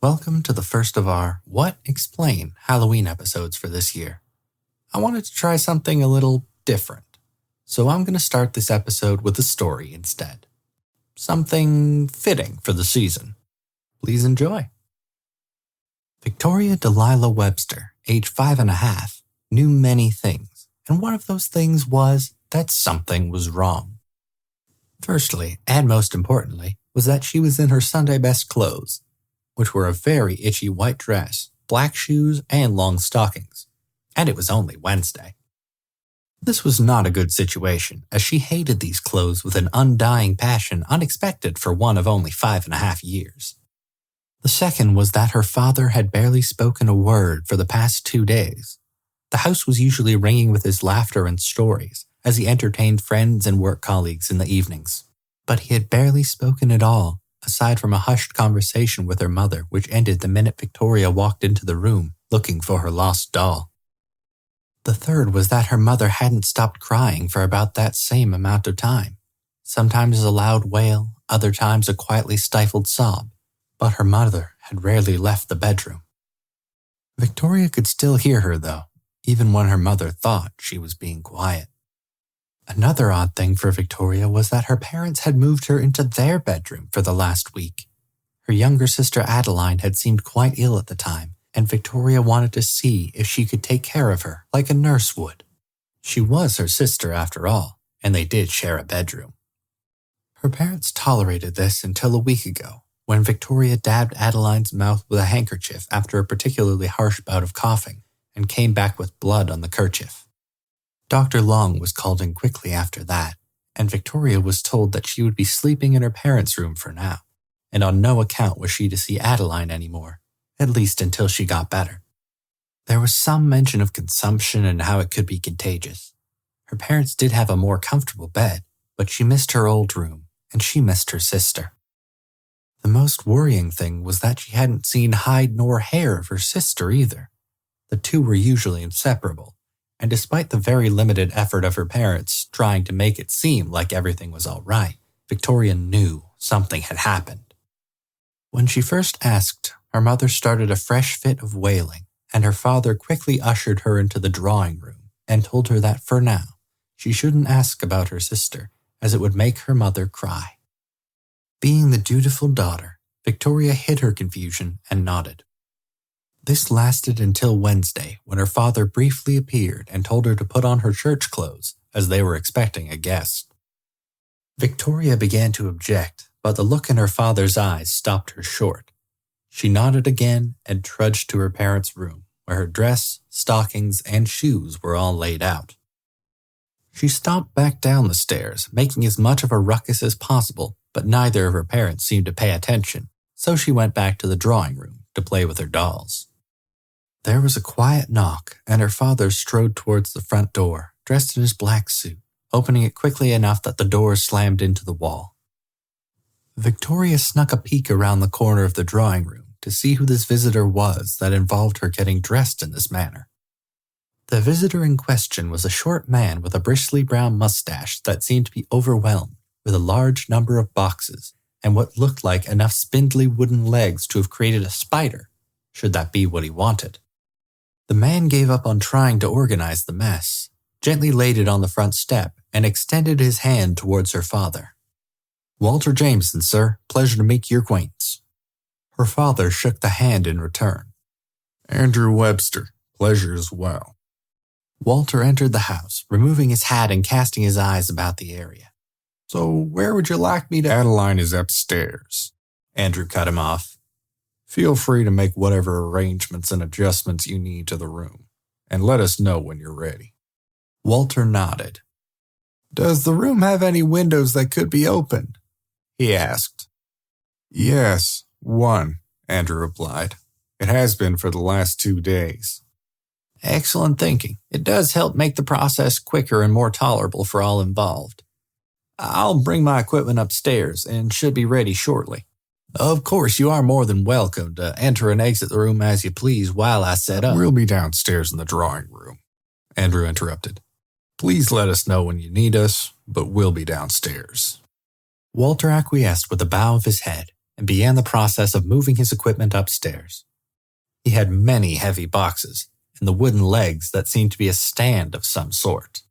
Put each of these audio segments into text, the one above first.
Welcome to the first of our What Explain Halloween episodes for this year. I wanted to try something a little different, so I'm going to start this episode with a story instead. Something fitting for the season. Please enjoy. Victoria Delilah Webster, age 5.5, knew many things, and one of those things was that something was wrong. Firstly, and most importantly, was that she was in her Sunday best clothes, which were a very itchy white dress, black shoes, and long stockings. And it was only Wednesday. This was not a good situation, as she hated these clothes with an undying passion unexpected for one of only 5.5 years. The second was that her father had barely spoken a word for the past 2 days. The house was usually ringing with his laughter and stories, as he entertained friends and work colleagues in the evenings. But he had barely spoken at all, aside from a hushed conversation with her mother which ended the minute Victoria walked into the room looking for her lost doll. The third was that her mother hadn't stopped crying for about that same amount of time. Sometimes a loud wail, other times a quietly stifled sob, but her mother had rarely left the bedroom. Victoria could still hear her though, even when her mother thought she was being quiet. Another odd thing for Victoria was that her parents had moved her into their bedroom for the last week. Her younger sister Adeline had seemed quite ill at the time, and Victoria wanted to see if she could take care of her like a nurse would. She was her sister after all, and they did share a bedroom. Her parents tolerated this until a week ago, when Victoria dabbed Adeline's mouth with a handkerchief after a particularly harsh bout of coughing, and came back with blood on the kerchief. Dr. Long was called in quickly after that, and Victoria was told that she would be sleeping in her parents' room for now, and on no account was she to see Adeline anymore, at least until she got better. There was some mention of consumption and how it could be contagious. Her parents did have a more comfortable bed, but she missed her old room, and she missed her sister. The most worrying thing was that she hadn't seen hide nor hair of her sister either. The two were usually inseparable, and despite the very limited effort of her parents trying to make it seem like everything was all right, Victoria knew something had happened. When she first asked, her mother started a fresh fit of wailing, and her father quickly ushered her into the drawing room and told her that for now, she shouldn't ask about her sister, as it would make her mother cry. Being the dutiful daughter, Victoria hid her confusion and nodded. This lasted until Wednesday, when her father briefly appeared and told her to put on her church clothes, as they were expecting a guest. Victoria began to object, but the look in her father's eyes stopped her short. She nodded again and trudged to her parents' room, where her dress, stockings, and shoes were all laid out. She stomped back down the stairs, making as much of a ruckus as possible, but neither of her parents seemed to pay attention, so she went back to the drawing room to play with her dolls. There was a quiet knock, and her father strode towards the front door, dressed in his black suit, opening it quickly enough that the door slammed into the wall. Victoria snuck a peek around the corner of the drawing room to see who this visitor was that involved her getting dressed in this manner. The visitor in question was a short man with a bristly brown mustache that seemed to be overwhelmed with a large number of boxes and what looked like enough spindly wooden legs to have created a spider, should that be what he wanted. The man gave up on trying to organize the mess, gently laid it on the front step, and extended his hand towards her father. "Walter Jameson, sir. Pleasure to make your acquaintance." Her father shook the hand in return. "Andrew Webster. Pleasure as well." Walter entered the house, removing his hat and casting his eyes about the area. "So where would you like me to—" "Adeline is upstairs." Andrew cut him off. "Feel free to make whatever arrangements and adjustments you need to the room, and let us know when you're ready." Walter nodded. "Does the room have any windows that could be opened?" he asked. "Yes, one," Andrew replied. "It has been for the last 2 days." Excellent thinking. It does help make the process quicker and more tolerable for all involved. I'll bring my equipment upstairs and should be ready shortly. Of course, you are more than welcome to enter and exit the room as you please while I set up. "We'll be downstairs in the drawing room," Andrew interrupted. "Please let us know when you need us, but we'll be downstairs." Walter acquiesced with a bow of his head, and began the process of moving his equipment upstairs. He had many heavy boxes and the wooden legs that seemed to be a stand of some sort.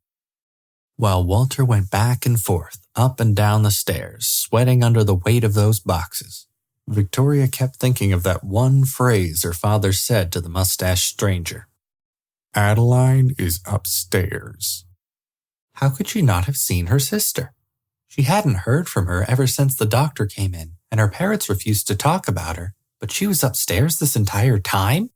While Walter went back and forth, up and down the stairs, sweating under the weight of those boxes, Victoria kept thinking of that one phrase her father said to the mustached stranger. Adeline is upstairs. How could she not have seen her sister? She hadn't heard from her ever since the doctor came in, and her parents refused to talk about her, but she was upstairs this entire time?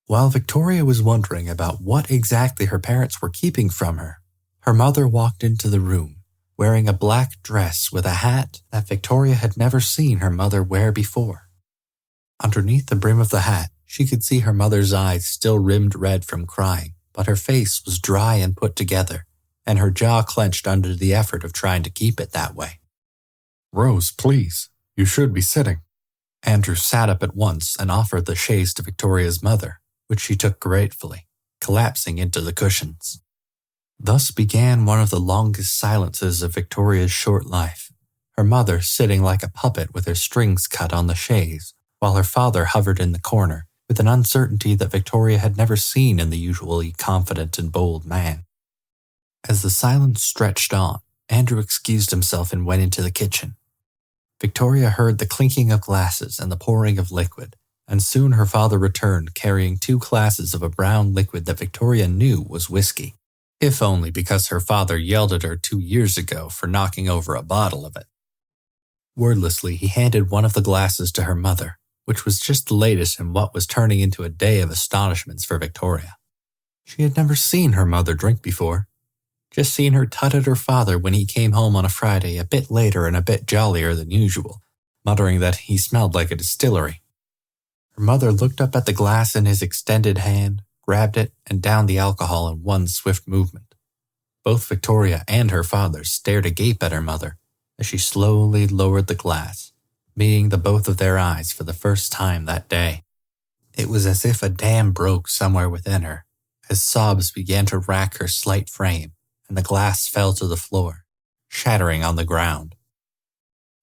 While Victoria was wondering about what exactly her parents were keeping from her, her mother walked into the room, wearing a black dress with a hat that Victoria had never seen her mother wear before. Underneath the brim of the hat, she could see her mother's eyes still rimmed red from crying, but her face was dry and put together, and her jaw clenched under the effort of trying to keep it that way. Rose, please, you should be sitting. Andrew sat up at once and offered the chaise to Victoria's mother, which she took gratefully, collapsing into the cushions. Thus began one of the longest silences of Victoria's short life, her mother sitting like a puppet with her strings cut on the chaise, while her father hovered in the corner with an uncertainty that Victoria had never seen in the usually confident and bold man. As the silence stretched on, Andrew excused himself and went into the kitchen. Victoria heard the clinking of glasses and the pouring of liquid, and soon her father returned carrying 2 glasses of a brown liquid that Victoria knew was whiskey, if only because her father yelled at her 2 years ago for knocking over a bottle of it. Wordlessly, he handed one of the glasses to her mother, which was just the latest in what was turning into a day of astonishments for Victoria. She had never seen her mother drink before, just seen her tut at her father when he came home on a Friday a bit later and a bit jollier than usual, muttering that he smelled like a distillery. Her mother looked up at the glass in his extended hand, grabbed it, and downed the alcohol in one swift movement. Both Victoria and her father stared agape at her mother as she slowly lowered the glass, meeting the both of their eyes for the first time that day. It was as if a dam broke somewhere within her, as sobs began to rack her slight frame, and the glass fell to the floor, shattering on the ground.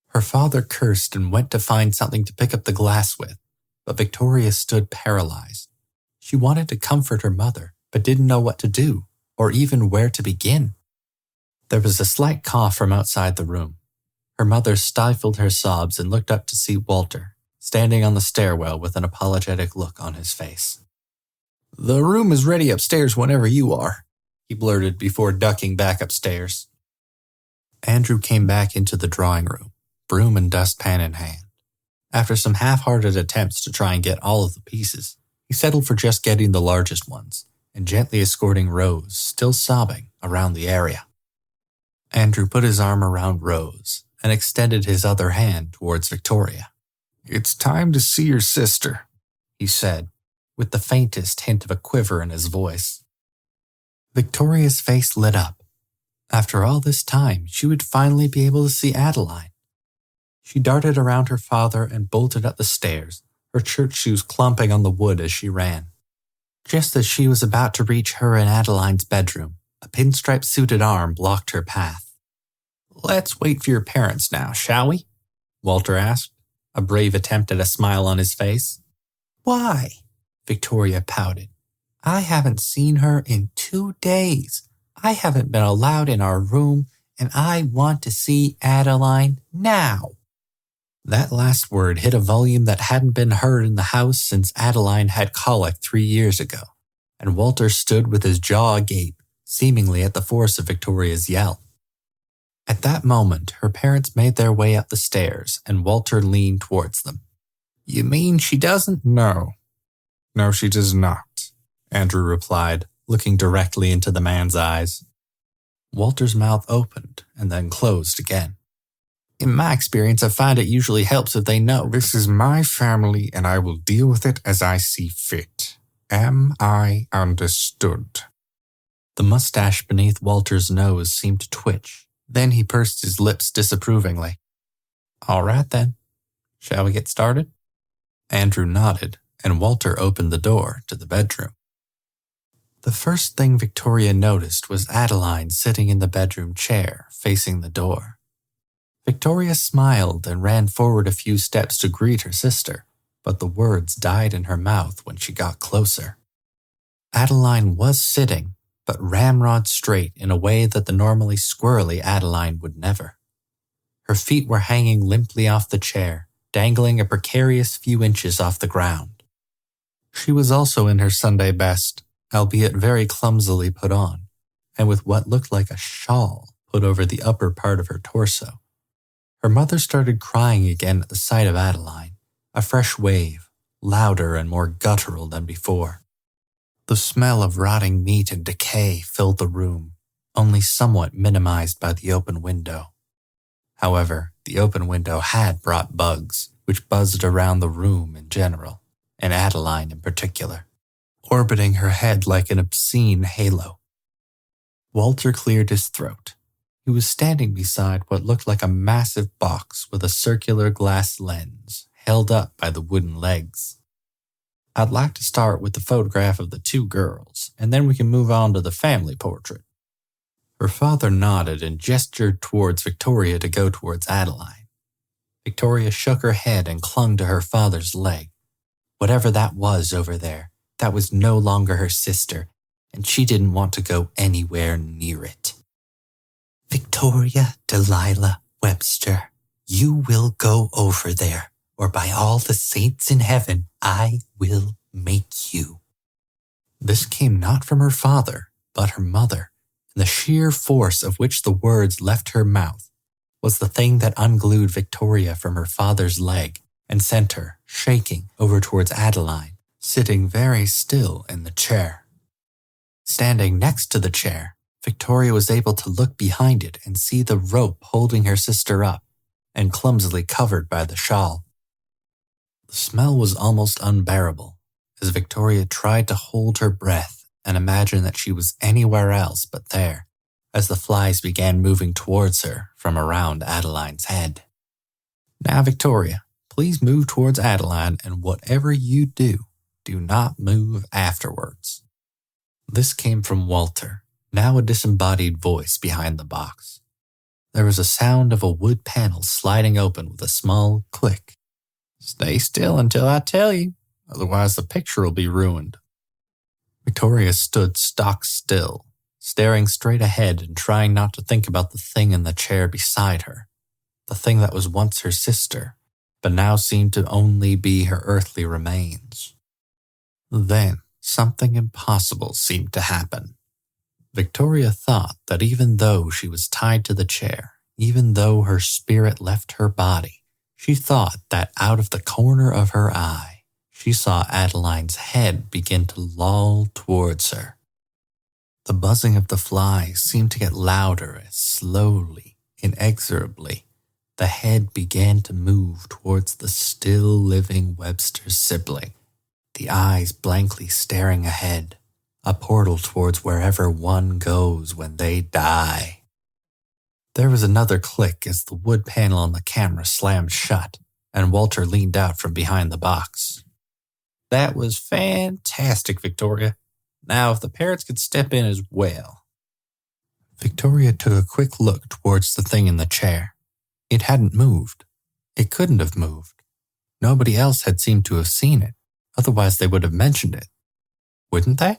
Her father cursed and went to find something to pick up the glass with, but Victoria stood paralyzed. She wanted to comfort her mother, but didn't know what to do, or even where to begin. There was a slight cough from outside the room. Her mother stifled her sobs and looked up to see Walter, standing on the stairwell with an apologetic look on his face. "The room is ready upstairs whenever you are," he blurted before ducking back upstairs. Andrew came back into the drawing room, broom and dustpan in hand. After some half-hearted attempts to try and get all of the pieces, he settled for just getting the largest ones and gently escorting Rose, still sobbing, around the area. Andrew put his arm around Rose and extended his other hand towards Victoria. "It's time to see your sister," he said, with the faintest hint of a quiver in his voice. Victoria's face lit up. After all this time, she would finally be able to see Adeline. She darted around her father and bolted up the stairs, her church shoes clumping on the wood as she ran. Just as she was about to reach her and Adeline's bedroom, a pinstripe-suited arm blocked her path. "Let's wait for your parents now, shall we?" Walter asked, a brave attempt at a smile on his face. "Why?" Victoria pouted. "I haven't seen her in 2 days. I haven't been allowed in our room, and I want to see Adeline now." That last word hit a volume that hadn't been heard in the house since Adeline had colic 3 years ago, and Walter stood with his jaw agape, seemingly at the force of Victoria's yell. At that moment, her parents made their way up the stairs, and Walter leaned towards them. "You mean she doesn't?" No, she does not," Andrew replied, looking directly into the man's eyes. Walter's mouth opened and then closed again. "In my experience, I find it usually helps if they know." "This is my family, and I will deal with it as I see fit. Am I understood?" The mustache beneath Walter's nose seemed to twitch. Then he pursed his lips disapprovingly. "All right then. Shall we get started?" Andrew nodded, and Walter opened the door to the bedroom. The first thing Victoria noticed was Adeline sitting in the bedroom chair, facing the door. Victoria smiled and ran forward a few steps to greet her sister, but the words died in her mouth when she got closer. Adeline was sitting, but ramrod straight in a way that the normally squirrely Adeline would never. Her feet were hanging limply off the chair, dangling a precarious few inches off the ground. She was also in her Sunday best, albeit very clumsily put on, and with what looked like a shawl put over the upper part of her torso. Her mother started crying again at the sight of Adeline, a fresh wave, louder and more guttural than before. The smell of rotting meat and decay filled the room, only somewhat minimized by the open window. However, the open window had brought bugs, which buzzed around the room in general, and Adeline in particular, orbiting her head like an obscene halo. Walter cleared his throat. He was standing beside what looked like a massive box with a circular glass lens, held up by the wooden legs. I'd like to start with the photograph of the two girls, and then we can move on to the family portrait. Her father nodded and gestured towards Victoria to go towards Adeline. Victoria shook her head and clung to her father's leg. Whatever that was over there, that was no longer her sister, and she didn't want to go anywhere near it. Victoria Delilah Webster, you will go over there, or by all the saints in heaven, I will make you. This came not from her father, but her mother, and the sheer force of which the words left her mouth was the thing that unglued Victoria from her father's leg and sent her, shaking, over towards Adeline, sitting very still in the chair. Standing next to the chair, Victoria was able to look behind it and see the rope holding her sister up and clumsily covered by the shawl. The smell was almost unbearable as Victoria tried to hold her breath and imagine that she was anywhere else but there as the flies began moving towards her from around Adeline's head. Now, Victoria, please move towards Adeline, and whatever you do, do not move afterwards. This came from Walter, now a disembodied voice behind the box. There was a sound of a wood panel sliding open with a small click. Stay still until I tell you, otherwise the picture will be ruined. Victoria stood stock still, staring straight ahead and trying not to think about the thing in the chair beside her, the thing that was once her sister, but now seemed to only be her earthly remains. Then something impossible seemed to happen. Victoria thought that even though she was tied to the chair, even though her spirit left her body, she thought that out of the corner of her eye, she saw Adeline's head begin to loll towards her. The buzzing of the flies seemed to get louder as slowly, inexorably, the head began to move towards the still living Webster sibling, the eyes blankly staring ahead, a portal towards wherever one goes when they die. There was another click as the wood panel on the camera slammed shut, and Walter leaned out from behind the box. That was fantastic, Victoria. Now, if the parrots could step in as well. Victoria took a quick look towards the thing in the chair. It hadn't moved. It couldn't have moved. Nobody else had seemed to have seen it, otherwise they would have mentioned it. Wouldn't they?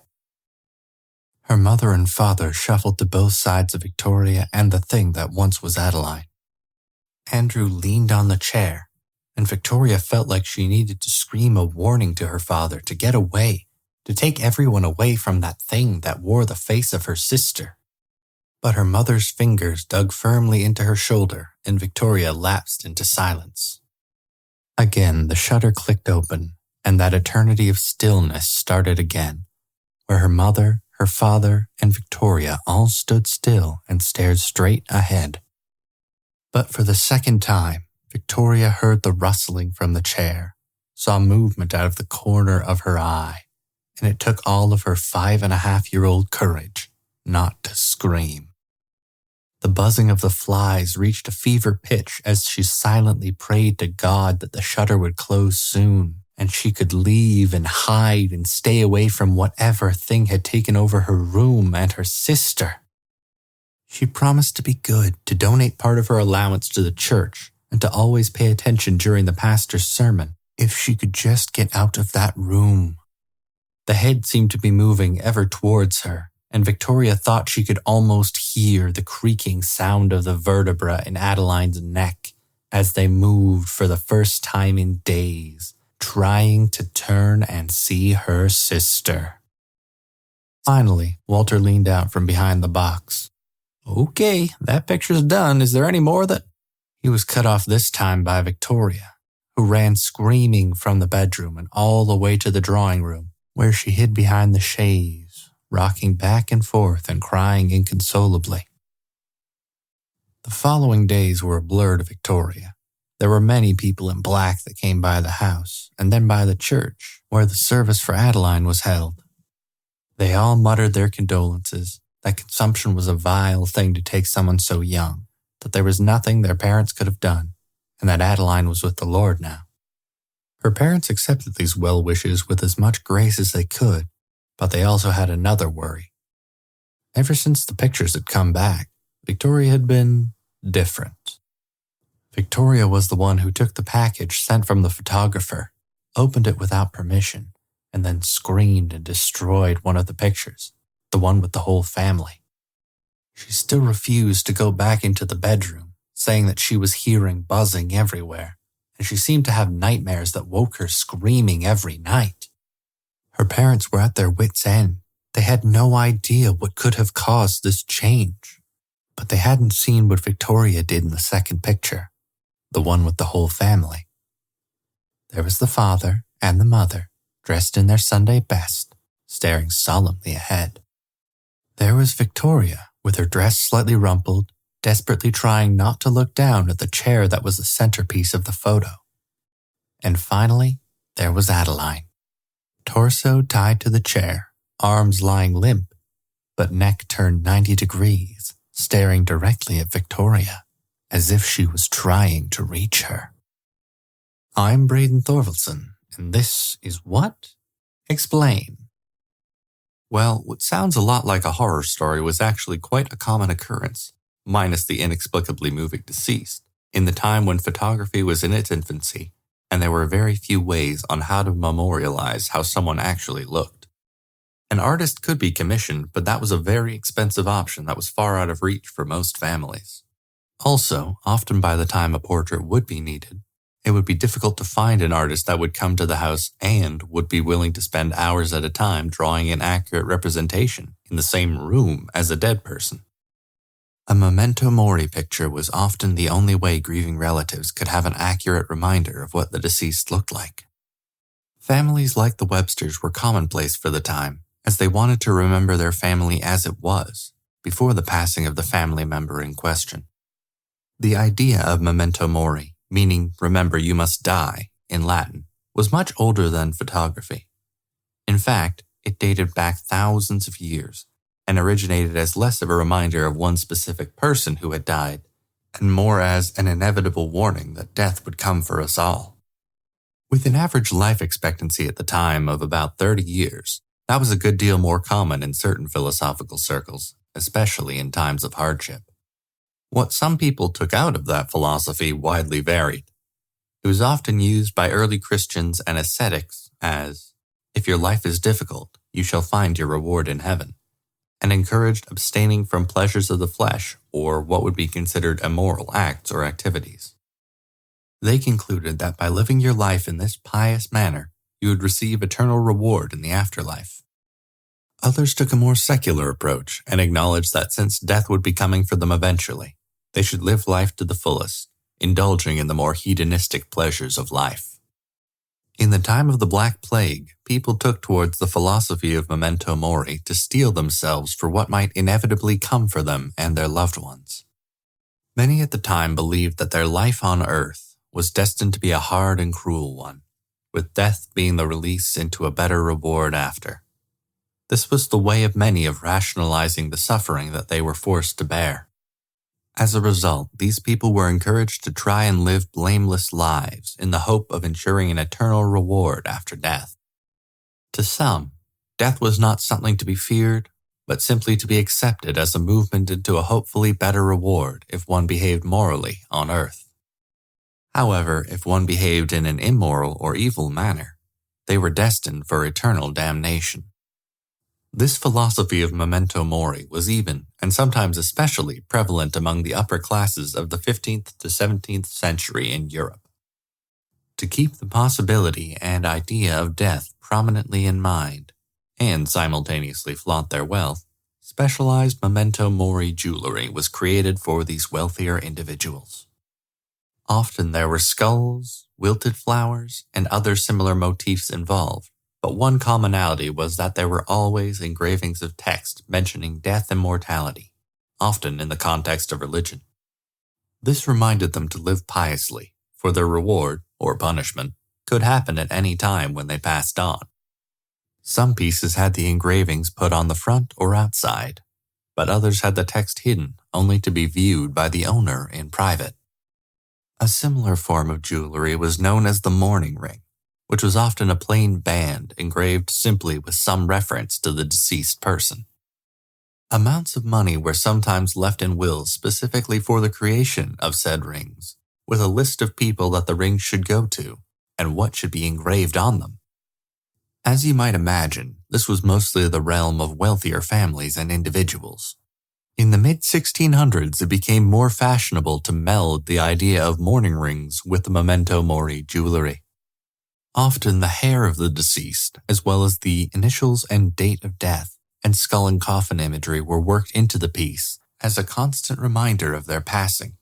Her mother and father shuffled to both sides of Victoria and the thing that once was Adeline. Andrew leaned on the chair, and Victoria felt like she needed to scream a warning to her father to get away, to take everyone away from that thing that wore the face of her sister. But her mother's fingers dug firmly into her shoulder, and Victoria lapsed into silence. Again, the shutter clicked open, and that eternity of stillness started again, where her mother, her father, and Victoria all stood still and stared straight ahead. But for the second time, Victoria heard the rustling from the chair, saw movement out of the corner of her eye, and it took all of her 5.5-year-old courage not to scream. The buzzing of the flies reached a fever pitch as she silently prayed to God that the shutter would close soon, and she could leave and hide and stay away from whatever thing had taken over her room and her sister. She promised to be good, to donate part of her allowance to the church, and to always pay attention during the pastor's sermon, if she could just get out of that room. The head seemed to be moving ever towards her, and Victoria thought she could almost hear the creaking sound of the vertebra in Adeline's neck as they moved for the first time in days, trying to turn and see her sister. Finally, Walter leaned out from behind the box. "Okay, that picture's done. Is there any more that—" He was cut off this time by Victoria, who ran screaming from the bedroom and all the way to the drawing room, where she hid behind the chaise, rocking back and forth and crying inconsolably. The following days were a blur to Victoria. There were many people in black that came by the house, and then by the church, where the service for Adeline was held. They all muttered their condolences, that consumption was a vile thing to take someone so young, that there was nothing their parents could have done, and that Adeline was with the Lord now. Her parents accepted these well wishes with as much grace as they could, but they also had another worry. Ever since the pictures had come back, Victoria had been different. Victoria was the one who took the package sent from the photographer, opened it without permission, and then screamed and destroyed one of the pictures, the one with the whole family. She still refused to go back into the bedroom, saying that she was hearing buzzing everywhere, and she seemed to have nightmares that woke her screaming every night. Her parents were at their wits' end. They had no idea what could have caused this change, but they hadn't seen what Victoria did in the second picture, the one with the whole family. There was the father and the mother, dressed in their Sunday best, staring solemnly ahead. There was Victoria, with her dress slightly rumpled, desperately trying not to look down at the chair that was the centerpiece of the photo. And finally, there was Adeline, torso tied to the chair, arms lying limp, but neck turned 90 degrees, staring directly at Victoria, as if she was trying to reach her. I'm Braden Thorvaldson, and this is What? Explain. Well, what sounds a lot like a horror story was actually quite a common occurrence, minus the inexplicably moving deceased, in the time when photography was in its infancy, and there were very few ways on how to memorialize how someone actually looked. An artist could be commissioned, but that was a very expensive option that was far out of reach for most families. Also, often by the time a portrait would be needed, it would be difficult to find an artist that would come to the house and would be willing to spend hours at a time drawing an accurate representation in the same room as a dead person. A memento mori picture was often the only way grieving relatives could have an accurate reminder of what the deceased looked like. Families like the Websters were commonplace for the time, as they wanted to remember their family as it was, before the passing of the family member in question. The idea of memento mori, meaning remember you must die, in Latin, was much older than photography. In fact, it dated back thousands of years, and originated as less of a reminder of one specific person who had died, and more as an inevitable warning that death would come for us all. With an average life expectancy at the time of about 30 years, that was a good deal more common in certain philosophical circles, especially in times of hardship. What some people took out of that philosophy widely varied. It was often used by early Christians and ascetics as, if your life is difficult, you shall find your reward in heaven, and encouraged abstaining from pleasures of the flesh or what would be considered immoral acts or activities. They concluded that by living your life in this pious manner, you would receive eternal reward in the afterlife. Others took a more secular approach and acknowledged that since death would be coming for them eventually, they should live life to the fullest, indulging in the more hedonistic pleasures of life. In the time of the Black Plague, people took towards the philosophy of memento mori to steel themselves for what might inevitably come for them and their loved ones. Many at the time believed that their life on earth was destined to be a hard and cruel one, with death being the release into a better reward after. This was the way of many of rationalizing the suffering that they were forced to bear. As a result, these people were encouraged to try and live blameless lives in the hope of ensuring an eternal reward after death. To some, death was not something to be feared, but simply to be accepted as a movement into a hopefully better reward if one behaved morally on earth. However, if one behaved in an immoral or evil manner, they were destined for eternal damnation. This philosophy of memento mori was even, and sometimes especially, prevalent among the upper classes of the 15th to 17th century in Europe. To keep the possibility and idea of death prominently in mind, and simultaneously flaunt their wealth, specialized memento mori jewelry was created for these wealthier individuals. Often there were skulls, wilted flowers, and other similar motifs involved, but one commonality was that there were always engravings of text mentioning death and mortality, often in the context of religion. This reminded them to live piously, for their reward, or punishment, could happen at any time when they passed on. Some pieces had the engravings put on the front or outside, but others had the text hidden only to be viewed by the owner in private. A similar form of jewelry was known as the mourning ring, which was often a plain band engraved simply with some reference to the deceased person. Amounts of money were sometimes left in wills specifically for the creation of said rings, with a list of people that the rings should go to and what should be engraved on them. As you might imagine, this was mostly the realm of wealthier families and individuals. In the mid-1600s, it became more fashionable to meld the idea of mourning rings with the memento mori jewelry. Often the hair of the deceased, as well as the initials and date of death, and skull and coffin imagery were worked into the piece as a constant reminder of their passing.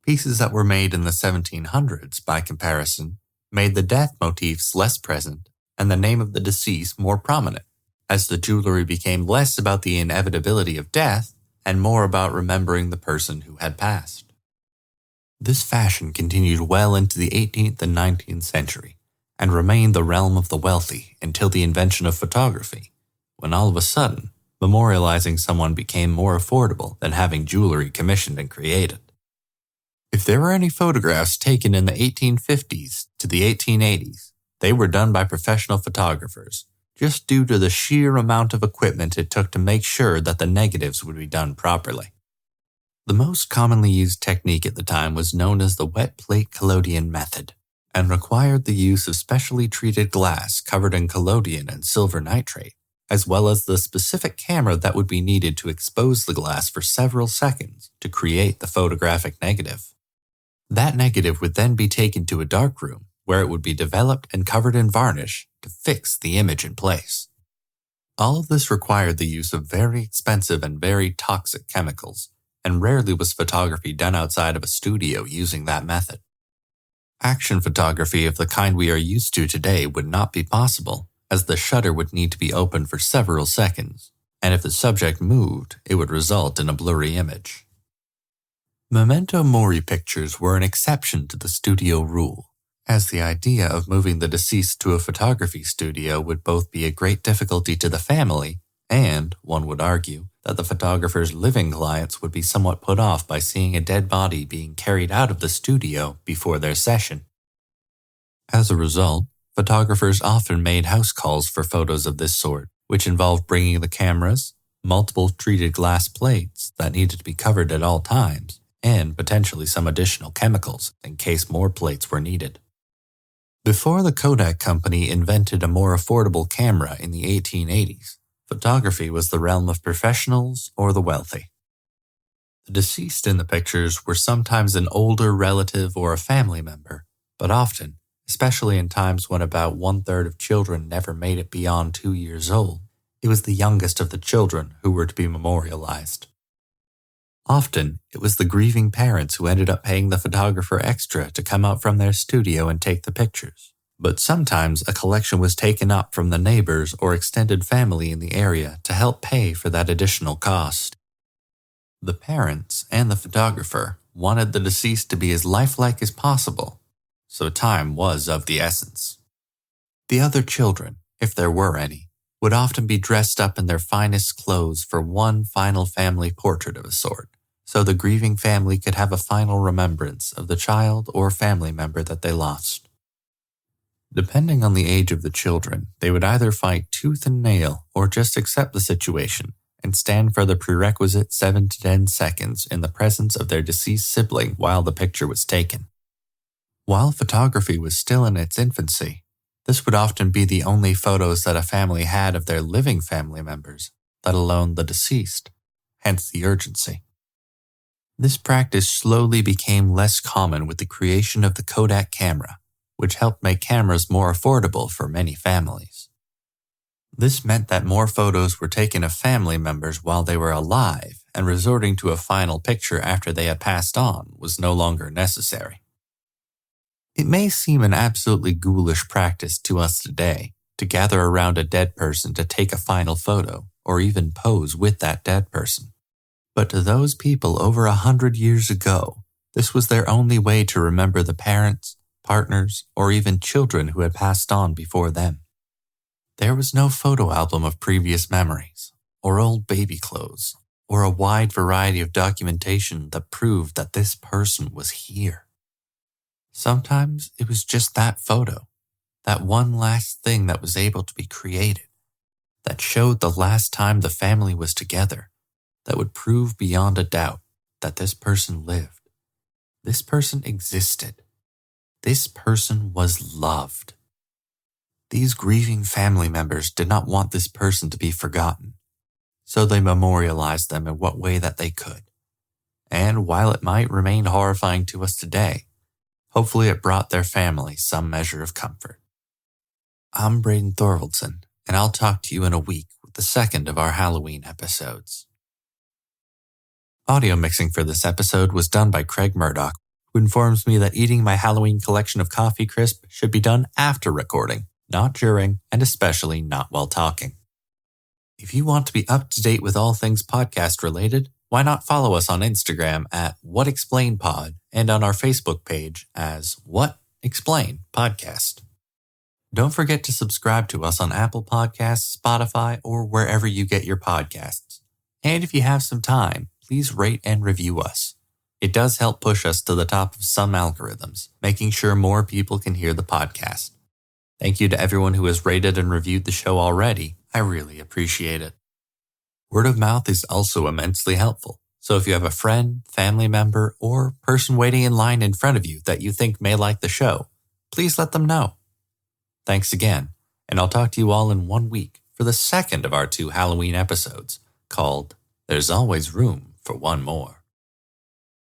Pieces that were made in the 1700s, by comparison, made the death motifs less present and the name of the deceased more prominent, as the jewelry became less about the inevitability of death and more about remembering the person who had passed. This fashion continued well into the 18th and 19th century and remained the realm of the wealthy until the invention of photography, when all of a sudden, memorializing someone became more affordable than having jewelry commissioned and created. If there were any photographs taken in the 1850s to the 1880s, they were done by professional photographers, just due to the sheer amount of equipment it took to make sure that the negatives would be done properly. The most commonly used technique at the time was known as the wet plate collodion method, and required the use of specially treated glass covered in collodion and silver nitrate, as well as the specific camera that would be needed to expose the glass for several seconds to create the photographic negative. That negative would then be taken to a darkroom, where it would be developed and covered in varnish to fix the image in place. All of this required the use of very expensive and very toxic chemicals, and rarely was photography done outside of a studio using that method. Action photography of the kind we are used to today would not be possible, as the shutter would need to be open for several seconds, and if the subject moved, it would result in a blurry image. Memento mori pictures were an exception to the studio rule, as the idea of moving the deceased to a photography studio would both be a great difficulty to the family and, one would argue, that the photographer's living clients would be somewhat put off by seeing a dead body being carried out of the studio before their session. As a result, photographers often made house calls for photos of this sort, which involved bringing the cameras, multiple treated glass plates that needed to be covered at all times, and potentially some additional chemicals in case more plates were needed. Before the Kodak company invented a more affordable camera in the 1880s, photography was the realm of professionals or the wealthy. The deceased in the pictures were sometimes an older relative or a family member, but often, especially in times when about 1/3 of children never made it beyond 2 years old, it was the youngest of the children who were to be memorialized. Often, it was the grieving parents who ended up paying the photographer extra to come out from their studio and take the pictures. But sometimes a collection was taken up from the neighbors or extended family in the area to help pay for that additional cost. The parents and the photographer wanted the deceased to be as lifelike as possible, so time was of the essence. The other children, if there were any, would often be dressed up in their finest clothes for one final family portrait of a sort, so the grieving family could have a final remembrance of the child or family member that they lost. Depending on the age of the children, they would either fight tooth and nail or just accept the situation and stand for the prerequisite 7 to 10 seconds in the presence of their deceased sibling while the picture was taken. While photography was still in its infancy, this would often be the only photos that a family had of their living family members, let alone the deceased, hence the urgency. This practice slowly became less common with the creation of the Kodak camera, which helped make cameras more affordable for many families. This meant that more photos were taken of family members while they were alive, and resorting to a final picture after they had passed on was no longer necessary. It may seem an absolutely ghoulish practice to us today to gather around a dead person to take a final photo or even pose with that dead person. But to those people over 100 years ago, this was their only way to remember the parents, partners, or even children who had passed on before them. There was no photo album of previous memories, or old baby clothes, or a wide variety of documentation that proved that this person was here. Sometimes it was just that photo, that one last thing that was able to be created, that showed the last time the family was together, that would prove beyond a doubt that this person lived. This person existed. This person was loved. These grieving family members did not want this person to be forgotten, so they memorialized them in what way that they could. And while it might remain horrifying to us today, hopefully it brought their family some measure of comfort. I'm Braden Thorvaldson, and I'll talk to you in a week with the second of our Halloween episodes. Audio mixing for this episode was done by Craig Murdock, who informs me that eating my Halloween collection of coffee crisp should be done after recording, not during, and especially not while talking. If you want to be up to date with all things podcast related, why not follow us on Instagram at WhatExplainPod and on our Facebook page as What Explain Podcast. Don't forget to subscribe to us on Apple Podcasts, Spotify, or wherever you get your podcasts. And if you have some time, please rate and review us. It does help push us to the top of some algorithms, making sure more people can hear the podcast. Thank you to everyone who has rated and reviewed the show already. I really appreciate it. Word of mouth is also immensely helpful, so if you have a friend, family member, or person waiting in line in front of you that you think may like the show, please let them know. Thanks again, and I'll talk to you all in 1 week for the second of our 2 Halloween episodes, called There's Always Room for One More.